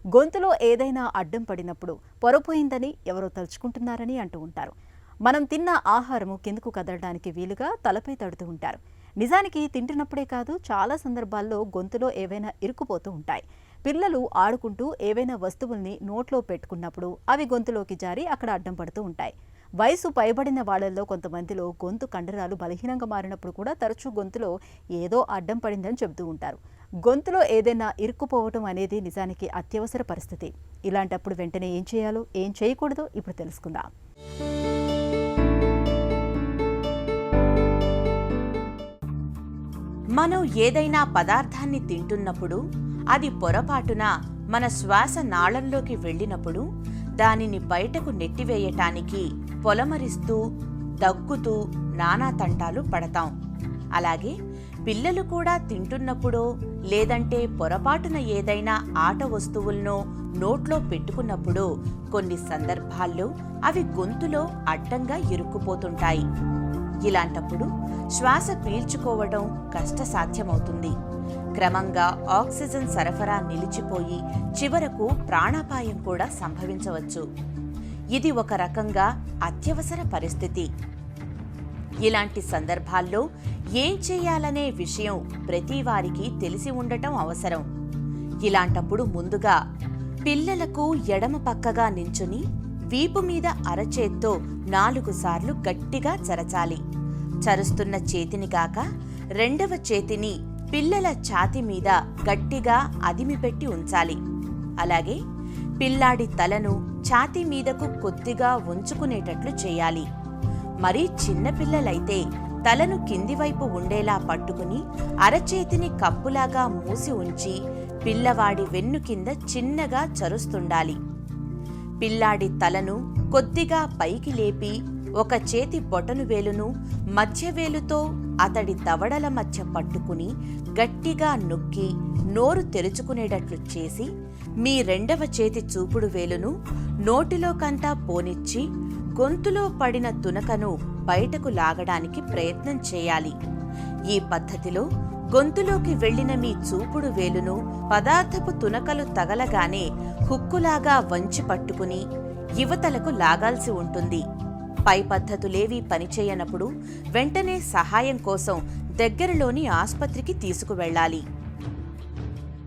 గొంతులో ఏదైనా అడ్డం పడినప్పుడు పొరపోయిందని ఎవరో తలుచుకుంటున్నారని అంటూ ఉంటారు. మనం తిన్న ఆహారము కిందకు కదలడానికి వీలుగా తలపై తడుతూ ఉంటారు. నిజానికి తింటున్నప్పుడే కాదు, చాలా సందర్భాల్లో గొంతులో ఏవైనా ఇరుక్కుపోతూ ఉంటాయి. పిల్లలు ఆడుకుంటూ ఏవైనా వస్తువుల్ని నోట్లో పెట్టుకున్నప్పుడు అవి గొంతులోకి జారి అక్కడ అడ్డం పడుతూ ఉంటాయి. వయసు పైబడిన వాళ్లలో కొంతమందిలో గొంతు కండరాలు బలహీనంగా మారినప్పుడు కూడా తరచూ గొంతులో ఏదో అడ్డం పడిందని చెబుతూ ఉంటారు. గొంతులో ఏదైనా ఇరుక్కుపోవటం అనేది నిజానికి అత్యవసర పరిస్థితి. ఇలాంటప్పుడు వెంటనే ఏం చేయాలో, ఏం చేయకూడదో ఇప్పుడు తెలుసుకుందాం. మనం ఏదైనా పదార్థాన్ని తింటున్నప్పుడు అది పొరపాటున మన శ్వాస నాళంలోకి వెళ్ళినప్పుడు దానిని బయటకు నెట్టివేయటానికి పొలమరిస్తూ దగ్గుతూ నానా తంటాలు పడతాం. అలాగే పిల్లలు కూడా తింటున్నప్పుడో లేదంటే పొరపాటున ఏదైనా ఆట వస్తువులను నోట్లో పెట్టుకున్నప్పుడో కొన్ని సందర్భాల్లో అవి గొంతులో అడ్డంగా ఇరుక్కుపోతుంటాయి. ఇలాంటప్పుడు శ్వాస పీల్చుకోవడం కష్టసాధ్యమవుతుంది. క్రమంగా ఆక్సిజన్ సరఫరా నిలిచిపోయి చివరకు ప్రాణాపాయం కూడా సంభవించవచ్చు. ఇది ఒక రకంగా అత్యవసర పరిస్థితి. ఇలాంటి సందర్భాల్లో ఏం చేయాలనే విషయం ప్రతి వారికి తెలిసి ఉండటం అవసరం. ఇలాంటప్పుడు ముందుగా పిల్లలకు ఎడమ పక్కగా నించుని వీపు మీద అరచేత్తో 4 సార్లు గట్టిగా చరచాలి. చరుస్తున్న చేతిని గాక రెండవ చేతిని పిల్లల ఛాతీ మీద గట్టిగా అదిమిపెట్టి ఉంచాలి. అలాగే పిల్లాడి తలను ఛాతీ మీదకు కొద్దిగా ఉంచుకునేటట్లు చేయాలి. మరీ చిన్నపిల్లలైతే తలను కిందివైపు ఉండేలా పట్టుకుని అరచేతిని కప్పులాగా మూసి ఉంచి పిల్లవాడి వెన్ను కింద చిన్నగా చరుస్తుండాలి. పిల్లాడి తలను కొద్దిగా పైకి లేపి ఒక చేతి బొటను వేలును మధ్యవేలుతో అతడి దవడల మధ్య పట్టుకుని గట్టిగా నొక్కి నోరు తెరుచుకునేటట్లు చేసి మీ రెండవ చేతి చూపుడు వేలును నోటిలోకంతా పోనిచ్చి గొంతులో పడిన తునకను బయటకు లాగడానికి ప్రయత్నం చేయాలి. ఈ పద్ధతిలో గొంతులోకి వెళ్లిన మీ చూపుడు వేలును పదార్థపు తునకలు తగలగానే హుక్కులాగా వంచి పట్టుకుని యువతలకు లాగాల్సి ఉంటుంది. పై పద్ధతులేవీ పనిచేయనప్పుడు వెంటనే సహాయం కోసం దగ్గరలోని ఆస్పత్రికి తీసుకువెళ్లాలి.